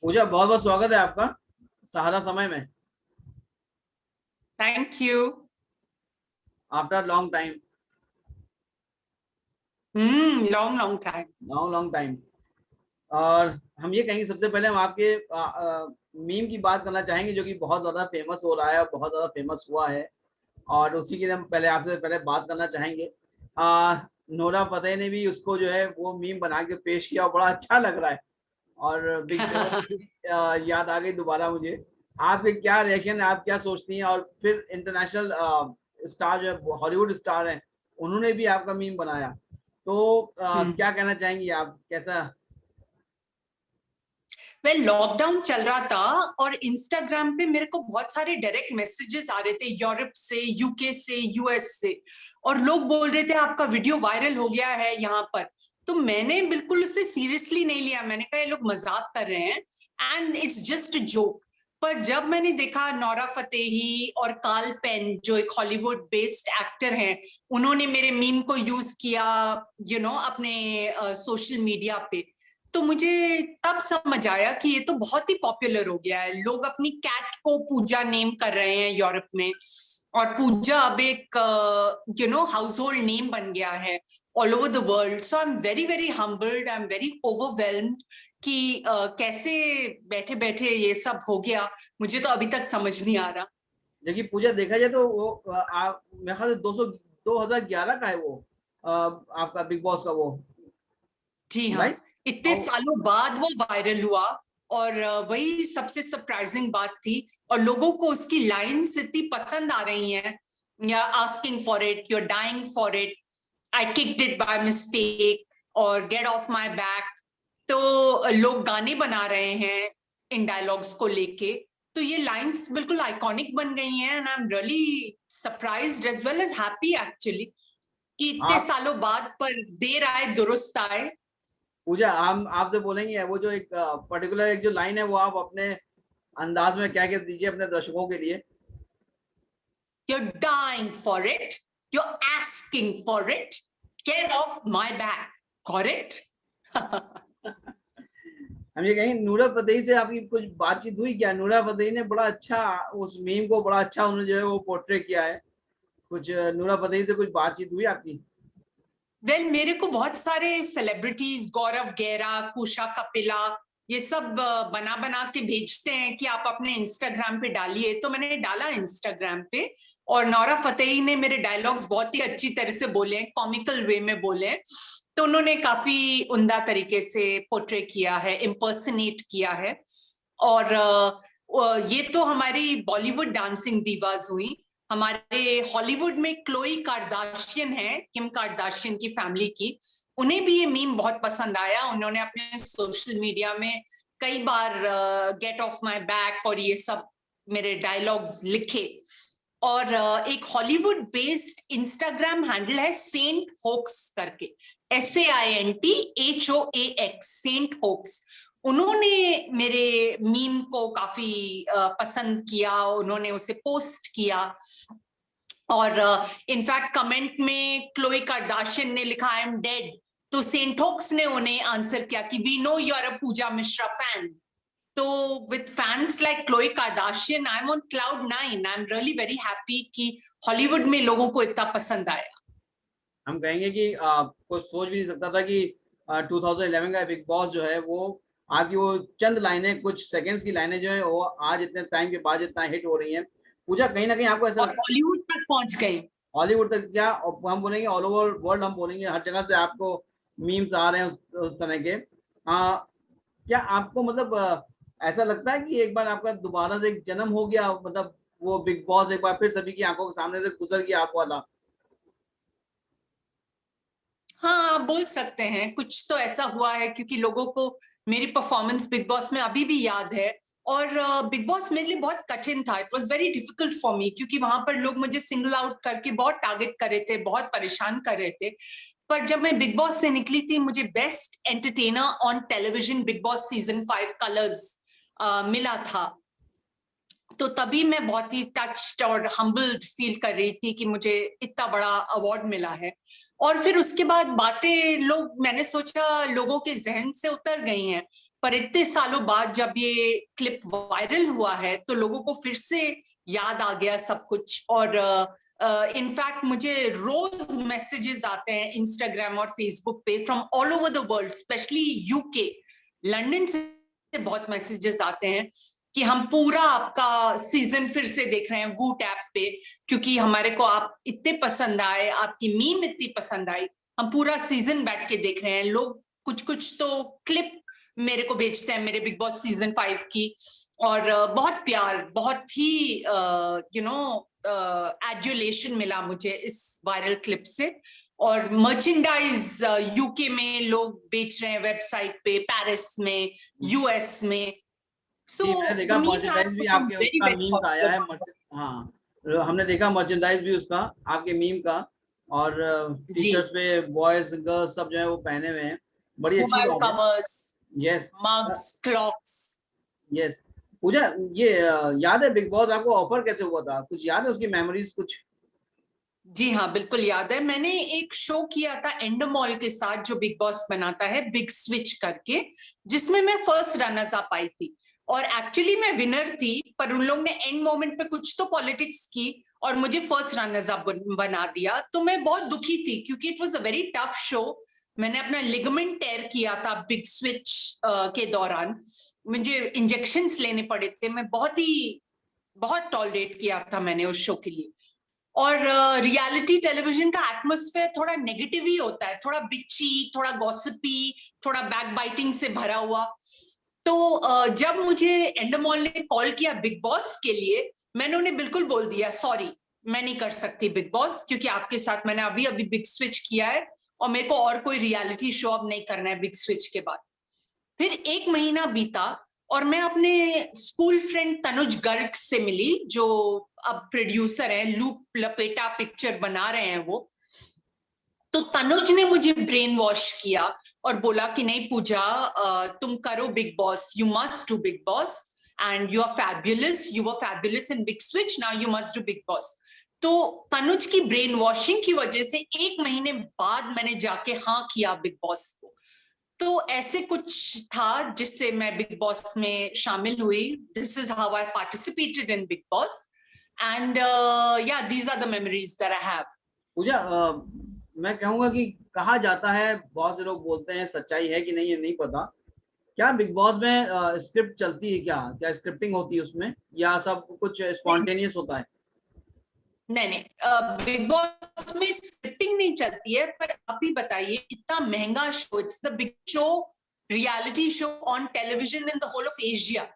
पूजा, बहुत बहुत स्वागत है आपका सहारा समय में। Thank you. After long time. Long long time. Long long time. और हम ये कहेंगे, सबसे पहले हम आपके मीम की बात करना चाहेंगे जो कि बहुत ज्यादा फेमस हो रहा है और बहुत ज्यादा फेमस हुआ है। और उसी के लिए हम पहले आपसे पहले बात करना चाहेंगे। नोरा फतेही ने भी उसको जो है वो मीम बना के पेश किया और बड़ा अच्छा लग रहा है। और बिग बॉस याद आ गई दोबारा मुझे। आपके क्या रिएक्शन है, आप क्या सोचती हैं? और फिर इंटरनेशनल स्टार जो है, हॉलीवुड स्टार हैं, उन्होंने भी आपका मीम बनाया। तो क्या कहना चाहेंगी आप, कैसा? वेल, लॉकडाउन चल रहा था और इंस्टाग्राम पे मेरे को बहुत सारे डायरेक्ट मैसेजेस आ रहे थे यूरोप से, यूके से, यूएस से। और लोग बोल रहे थे आपका वीडियो वायरल हो गया है यहाँ पर। तो मैंने बिल्कुल उसे सीरियसली नहीं लिया। मैंने कहा ये लोग मजाक कर रहे हैं and it's just a joke. पर जब मैंने देखा नोरा फतेही और कार्ल पेन जो एक हॉलीवुड बेस्ड एक्टर हैं, उन्होंने मेरे मीम को यूज किया अपने सोशल मीडिया पे, तो मुझे तब समझ आया कि ये तो बहुत ही पॉपुलर हो गया है। लोग अपनी कैट को पूजा नेम कर रहे हैं यूरोप में। और पूजा अब एक हाउस होल्ड नेम बन गया है all over the world. So I am very very humbled, I am very overwhelmed कि कैसे बैठे बैठे ये सब हो गया। मुझे तो अभी तक समझ नहीं आ रहा। देखिए पूजा, देखा जाए तो वो आप मेरे ख्याल से 2011 का है वो, आपका बिग बॉस का वो, जी हाँ। राइट? इतने सालों बाद वो वायरल हुआ। और वही सबसे सरप्राइजिंग बात थी। और लोगों को उसकी लाइन्स इतनी पसंद आ रही हैं। या asking for it, you are dying for it, I kicked it by mistake, और गेट ऑफ माय बैक। तो लोग गाने बना रहे हैं इन डायलॉग्स को लेके। तो ये लाइन्स बिल्कुल आइकॉनिक बन गई हैं and I am really surprised as well as happy actually कि इतने आप सालों बाद पर देर आए दुरुस्त आए। पूजा, हम आपसे बोलेंगे वो जो एक पर्टिकुलर एक जो लाइन है वो आप अपने अंदाज में क्या कह दीजिए अपने दर्शकों के लिए। You're dying for it. You're asking for it. Get off my back. Got it? हम ये कहेंगे, नूरा फतेही से आपकी कुछ बातचीत हुई क्या? नूरा फतेही ने बड़ा अच्छा उस मीम को बड़ा अच्छा उन्होंने जो है वो पोर्ट्रे किया है। कुछ नूरा फतेही से कुछ बातचीत हुई आपकी? वेल, मेरे को बहुत सारे सेलिब्रिटीज, गौरव गैरा, कुशा कपिला, ये सब बना बना के भेजते हैं कि आप अपने इंस्टाग्राम पे डालिए। तो मैंने डाला इंस्टाग्राम पे। और नोरा फतेही ने मेरे डायलॉग्स बहुत ही अच्छी तरह से बोले, कॉमिकल वे में बोले। तो उन्होंने काफी उम्दा तरीके से पोर्ट्रे किया है, इम्पर्सनेट किया है। और ये तो हमारी बॉलीवुड डांसिंग दीवाज हुई। हमारे हॉलीवुड में क्लोई कार्दाशियन है, किम कार्दाशियन की फैमिली की। उन्हें भी ये मीम बहुत पसंद आया। उन्होंने अपने सोशल मीडिया में कई बार गेट ऑफ माय बैक और ये सब मेरे डायलॉग्स लिखे। और एक हॉलीवुड बेस्ड इंस्टाग्राम हैंडल है सेंट होक्स करके, SAINTHOAX, सेंट होक्स। उन्होंने मेरे मीम को काफी पसंद किया, उन्होंने उसे पोस्ट किया। और इनफैक्ट कमेंट में क्लोई कार्दाशियन ने लिखा आई एम डेड। तो सेंटोक्स ने उन्हें आंसर किया कि we know you are a Pooja Mishra fan. तो with fans like Chloe Kardashian I am on cloud 9। I am really very happy कि हॉलीवुड में लोगों को इतना पसंद आया। हम कहेंगे कि कोई सोच भी नहीं सकता था कि 2011 का बिग बॉस जो है वो आपकी वो चंद लाइनें, कुछ सेकंड्स की लाइनें जो है वो आज इतने टाइम के बाद इतना हिट हो रही हैं। पूजा, कहीं ना कहीं आपको ऐसा और लगता है हॉलीवुड तक पहुंच गए। हॉलीवुड तक क्या, हम बोलेंगे ऑल ओवर वर्ल्ड, हम बोलेंगे हर जगह से आपको मीम्स आ रहे हैं उस तरह के। क्या आपको मतलब ऐसा लगता है कि एक बार आपका दोबारा से एक जन्म हो गया, मतलब वो बिग बॉस एक बार फिर सभी की आंखों के सामने से गुजर गया आप वाला? हाँ, आप बोल सकते हैं कुछ तो ऐसा हुआ है, क्योंकि लोगों को मेरी परफॉर्मेंस बिग बॉस में अभी भी याद है। और बिग बॉस मेरे लिए बहुत कठिन था। It was very difficult for me, क्योंकि वहां पर लोग मुझे सिंगल आउट करके बहुत टारगेट कर रहे थे, बहुत परेशान कर रहे थे। पर जब मैं बिग बॉस से निकली थी, मुझे best entertainer on television big boss season 5 colours मिला था। तो तभी मैं बहुत ही टच्ड और हम्बल्ड फील कर रही थी कि मुझे इतना बड़ा अवार्ड मिला है। और फिर उसके बाद बातें मैंने सोचा लोगों के जहन से उतर गई हैं, पर इतने सालों बाद जब ये क्लिप वायरल हुआ है तो लोगों को फिर से याद आ गया सब कुछ। और इनफैक्ट मुझे रोज मैसेजेस आते हैं इंस्टाग्राम और फेसबुक पे from all over the world, specially UK, London से बहुत मैसेजेस आते हैं कि हम पूरा आपका सीजन फिर से देख रहे हैं वूट ऐप पे, क्योंकि हमारे को आप इतने पसंद आए, आपकी मीम इतनी पसंद आई, हम पूरा सीजन बैठ के देख रहे हैं। लोग कुछ कुछ तो क्लिप मेरे को भेजते हैं मेरे बिग बॉस सीजन 5 की, और बहुत प्यार, बहुत ही एड्यूलेशन मिला मुझे इस वायरल क्लिप से। और मर्चेंडाइज यूके में लोग बेच रहे हैं वेबसाइट पे, पेरिस में, यूएस में। जी, मैंने देखा मर्चेंडाइज भी आपके उसका मीम का आया है। हाँ, हमने देखा मर्चेंडाइज भी उसका आपके मीम का, और टी शर्ट्स पे बॉयज गर्ल्स सब जो है वो पहने हुए हैं, बड़ी अच्छी बात है। Covers, yes, mugs, clocks. Yes. Pooja, ये याद है बिग बॉस आपको ऑफर कैसे हुआ था? कुछ याद है उसकी मेमोरीज कुछ? जी हाँ, बिल्कुल याद है। मैंने एक शो किया था एंडोमॉल के साथ जो बिग बॉस बनाता है, बिग स्विच करके, जिसमें मैं फर्स्ट रनर्स अप आई थी, और एक्चुअली मैं विनर थी, पर उन लोग ने एंड मोमेंट पे कुछ तो पॉलिटिक्स की और मुझे फर्स्ट रनर्स अप बना दिया। तो मैं बहुत दुखी थी क्योंकि it was a very tough show. मैंने अपना लिगामेंट टेयर किया था बिग स्विच के दौरान, मुझे इंजेक्शंस लेने पड़े थे, मैं बहुत टॉलरेट किया था मैंने उस शो के लिए। और रियलिटी टेलीविजन का एटमॉस्फेयर थोड़ा नेगेटिव ही होता है, थोड़ा बिची, थोड़ा गॉसिपी, थोड़ा बैक बाइटिंग से भरा हुआ। तो जब मुझे एंडोमॉल ने कॉल किया बिग बॉस के लिए, मैंने उन्हें बिल्कुल बोल दिया, सॉरी मैं नहीं कर सकती बिग बॉस, क्योंकि आपके साथ मैंने अभी अभी बिग स्विच किया है और मेरे को और कोई रियलिटी शो अब नहीं करना है बिग स्विच के बाद। फिर 1 महीना बीता और मैं अपने स्कूल फ्रेंड तनुज गर्ग से मिली, जो अब प्रोड्यूसर है, लूप लपेटा पिक्चर बना रहे हैं वो। तो तनुज ने मुझे ब्रेन वॉश किया और बोला कि नहीं पूजा, तुम करो Bigg Boss, you must do Bigg boss and you are fabulous, you were fabulous in Big Switch, now you must do Bigg Boss. तो तनुज की ब्रेन वॉशिंग की वजह से 1 महीने बाद मैंने जाके हाँ किया बिग बॉस को। तो ऐसे कुछ था जिससे मैं बिग बॉस में शामिल हुई। This is how I participated in Bigg boss and yeah these are the memories that I have. Pooja, मैं कहूंगा कि कहा जाता है, बहुत से लोग बोलते हैं, सच्चाई है कि नहीं ये नहीं पता, क्या बिग बॉस में स्क्रिप्ट चलती है? क्या क्या स्क्रिप्टिंग होती है उसमें, या सब कुछ स्पॉन्टेनियस होता है? नहीं नहीं, बिग बॉस में स्क्रिप्टिंग नहीं चलती है, पर आप ही बताइए, इतना महंगा show, it's the big show, reality show on television in the whole of Asia,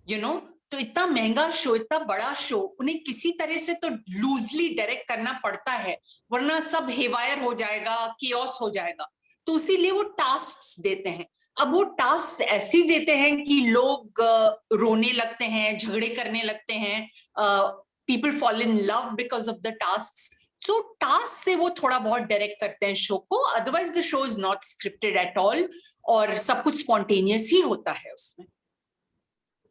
you know. तो इतना महंगा शो, इतना बड़ा शो, उन्हें किसी तरह से तो लूजली डायरेक्ट करना पड़ता है, वरना सब हेवायर हो जाएगा, कियोस हो जाएगा। तो इसीलिए वो टास्क देते हैं। अब वो टास्क ऐसे देते हैं कि लोग रोने लगते हैं, झगड़े करने लगते हैं, people fall in love because of the task. So task से वो थोड़ा बहुत डायरेक्ट करते हैं शो को, otherwise the show is not scripted at all, और सब कुछ स्पॉन्टेनियस ही होता है उसमें।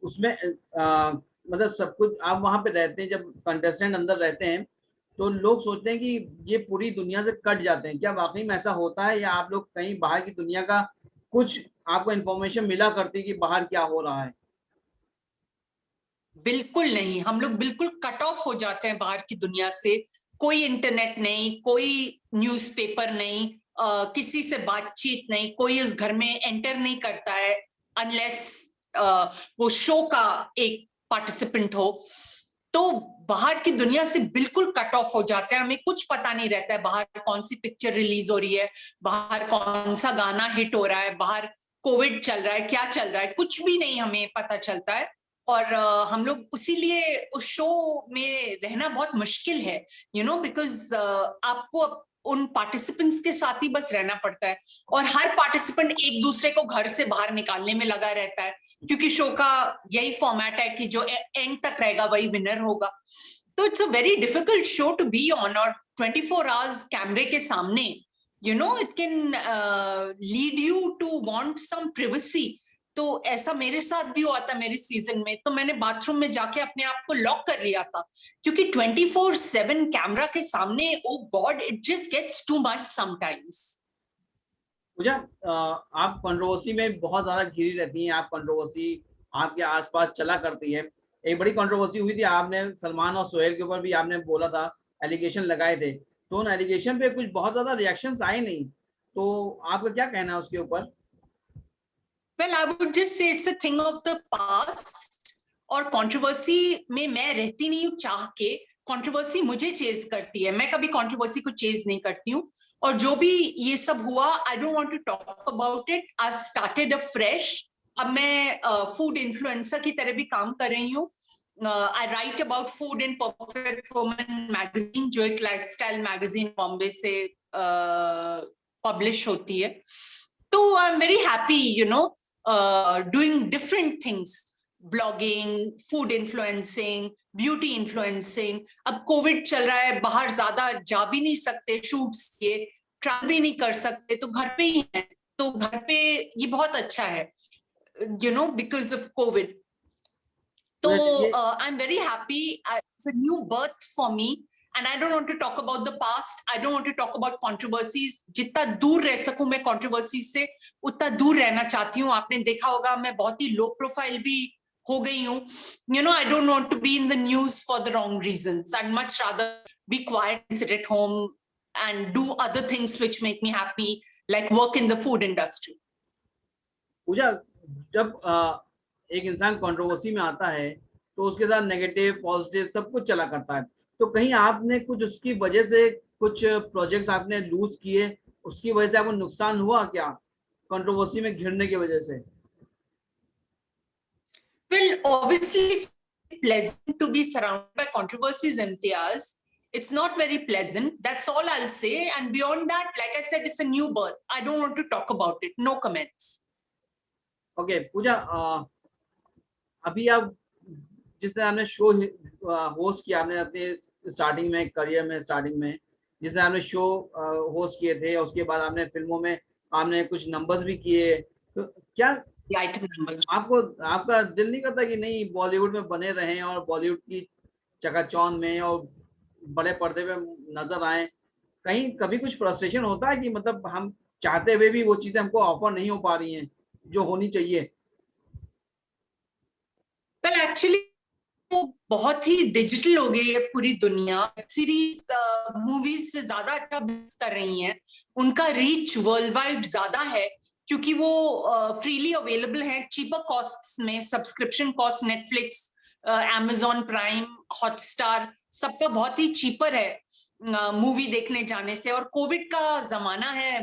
उसमें मतलब सब कुछ आप वहां पे रहते हैं, जब कंटेस्टेंट अंदर रहते हैं तो लोग सोचते हैं कि ये पूरी दुनिया से कट जाते हैं, क्या वाकई में ऐसा होता है, या आप लोग कहीं बाहर की दुनिया का कुछ आपको इन्फॉर्मेशन मिला करती है कि बाहर क्या हो रहा है? बिल्कुल नहीं, हम लोग बिल्कुल कट ऑफ हो जाते हैं बाहर की दुनिया से। कोई इंटरनेट नहीं, कोई न्यूज़पेपर नहीं, किसी से बातचीत नहीं, कोई इस घर में एंटर नहीं करता है अनलेस वो शो का एक पार्टिसिपेंट हो। तो बाहर की दुनिया से बिल्कुल कट ऑफ हो जाता है, हमें कुछ पता नहीं रहता है बाहर कौन सी पिक्चर रिलीज हो रही है, बाहर कौन सा गाना हिट हो रहा है, बाहर कोविड चल रहा है, क्या चल रहा है, कुछ भी नहीं हमें पता चलता है। और हम लोग इसीलिए उस शो में रहना बहुत मुश्किल है, यू नो, बिकॉज आपको उन पार्टिसिपेंट्स के साथ ही बस रहना पड़ता है, और हर पार्टिसिपेंट एक दूसरे को घर से बाहर निकालने में लगा रहता है, क्योंकि शो का यही फॉर्मेट है कि जो एंड तक रहेगा वही विनर होगा। तो it's a very difficult show to be on, और 24 आवर्स कैमरे के सामने, you know, it can lead you to want some privacy, तो ऐसा मेरे साथ भी हुआ था मेरे सीजन में, तो मैंने बाथरूम में जाके अपने आप को लॉक कर लिया था, क्योंकि 24/7 कैमरा के सामने, oh God, it just gets too much sometimes. Pooja, आप कंट्रोवर्सी में बहुत ज्यादा घिरी रहती हैं, आप कंट्रोवर्सी आपके आसपास चला करती है। एक बड़ी कंट्रोवर्सी हुई थी, आपने सलमान और सोहेल के ऊपर भी आपने बोला था, एलिगेशन लगाए थे, तो उन एलिगेशन पे कुछ बहुत ज्यादा रिएक्शंस आए नहीं, तो आपका क्या कहना है उसके ऊपर? Well, I would just say it's a thing of the past, और कंट्रोवर्सी में मैं रहती नहीं हूँ चाह के, कंट्रोवर्सी मुझे चेज करती है, मैं कभी कंट्रोवर्सी को चेज नहीं करती हूँ। और जो भी ये सब हुआ, I don't want to talk about it, I started a fresh. अब मैं फूड इन्फ्लुएंसर की तरह भी काम कर रही हूँ। I write about food in perfect woman magazine, जो एक लाइफस्टाइल मैगजीन बॉम्बे से पब्लिश होती है। तो आई am very happy, you know, doing different things, blogging, food influencing, beauty influencing. अब कोविड चल रहा है, बाहर ज्यादा जा भी नहीं सकते शूट्स के, ट्रैवल भी नहीं कर सकते, तो घर पे ही है। तो घर पे ये बहुत अच्छा है, you know, because of covid. तो पूजा चलिए, I am very happy, it's a new birth for me, and I don't want to talk about the past, I don't want to talk about controversies. जितना दूर रह सकूं मैं controversies से, उतना दूर रहना चाहती हूँ। आपने देखा होगा मैं बहुत ही लो प्रोफाइल भी हो गई हूँ, you know, I don't want to be in the news for the wrong reasons, I much rather be quiet, sit at home and do other things which make me happy, like work in the food industry. पूजा, जब एक इंसान controversy में आता है तो उसके साथ negative positive सब कुछ चला करता है, तो कहीं आपने कुछ उसकी वजह से कुछ प्रोजेक्ट्स आपने लूज किए, उसकी वजह से आपको नुकसान हुआ क्या कंट्रोवर्सी में घिरने की वजह से? Well, obviously, it's pleasant to be surrounded by controversies, Imtiaz. It's not very pleasant. That's all I'll say. And beyond that, like I said, it's a new birth. I don't want to talk about it. No comments. Okay Pooja, अभी आप जिस तरह आपने show host किया, आपने अपने starting में career में स्टार्टिंग में जिस तरह आपने शो होस्ट किए थे, उसके बाद आपने फिल्मों में आपने कुछ नंबर्स भी किए, तो क्या The item numbers. आपको आपका दिल नहीं करता कि नहीं बॉलीवुड में बने रहें और बॉलीवुड की चकाचौंध में और बड़े पर्दे पे नजर आए? कहीं कभी कुछ फ्रस्ट्रेशन होता है कि मतलब हम चाहते हुए भी वो चीजें हमको ऑफर नहीं हो पा रही हैं जो होनी चाहिए? Well, actually, वो बहुत ही डिजिटल हो गई है पूरी दुनिया, सीरीज मूवीज से ज्यादा अच्छा बिजनेस कर रही हैं, उनका रीच वर्ल्ड वाइड ज्यादा है, क्योंकि वो फ्रीली अवेलेबल है चीपर कॉस्ट्स में। Subscription cost Netflix, amazon prime, Hotstar, सबका बहुत ही चीपर है मूवी देखने जाने से। और कोविड का जमाना है,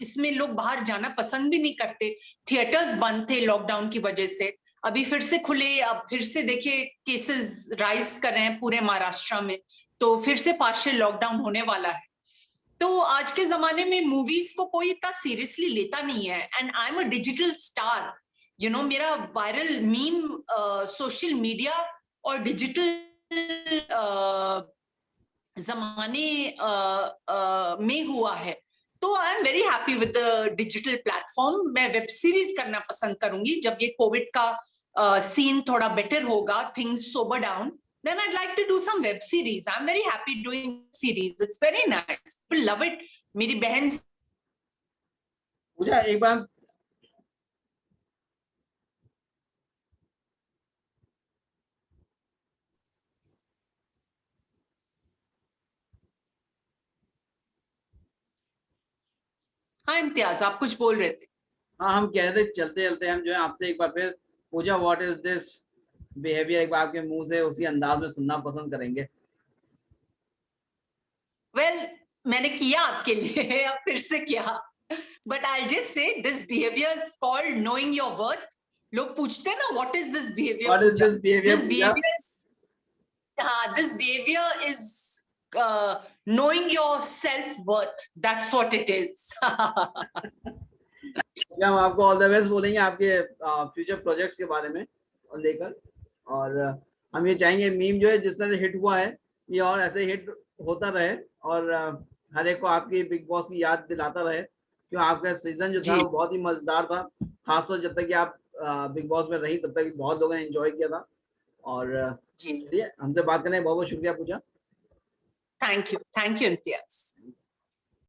इसमें लोग बाहर जाना पसंद भी नहीं करते, थिएटर्स बंद थे लॉकडाउन की वजह से, अभी फिर से खुले, अब फिर से देखिए केसेस राइज कर रहे हैं पूरे महाराष्ट्र में, तो फिर से पार्शियल लॉकडाउन होने वाला है। तो आज के जमाने में मूवीज को कोई इतना सीरियसली लेता नहीं है, and I am a digital star, you know, मेरा वायरल मीम सोशल मीडिया और डिजिटल जमाने में हुआ है। तो आई am very happy with the digital platform. मैं वेब सीरीज करना पसंद करूंगी जब ये कोविड का सीन थोड़ा बेटर होगा, things sober down, then I'd like to do some web series. I'm very happy doing series. It's very nice. People love it. मेरी बहन, पूजा एक बार, हाँ इम्तियाज, आप कुछ बोल रहे थे। हाँ हम कह रहे थे चलते चलते हम जो है आपसे एक बार फिर पूजा व्हाट इज दिस बिहेवियर एक बार आपके मुंह से उसी अंदाज में सुनना पसंद करेंगे। वेल, मैंने किया आपके लिए, अब फिर से किया, but I just say this behaviour is called knowing your worth. लोग पूछते हैं ना, what is this behaviour what is Puja? This behaviour this Puja? Behaviour, this behavior is knowing your self-worth. That's what it is. क्या हम आपको all the best बोलेंगे आपके future projects के बारे में और लेकर, और हम ये चाहेंगे मीम जो है जिस तरह से हिट हुआ है ये और ऐसे हिट होता रहे, और हर एक को आपकी बिग बॉस की याद दिलाता रहे, क्यों आपका सीजन जो था जी, वो बहुत ही मजेदार था, खासतौर जब तक कि आप बिग बॉस में रही, तब तक बहुत लोगों ने एंजॉय किया था। और जी, चलिए, हमसे बात करने बहुत बहुत शुक्रिया पूजा। Thank you Imtiaz.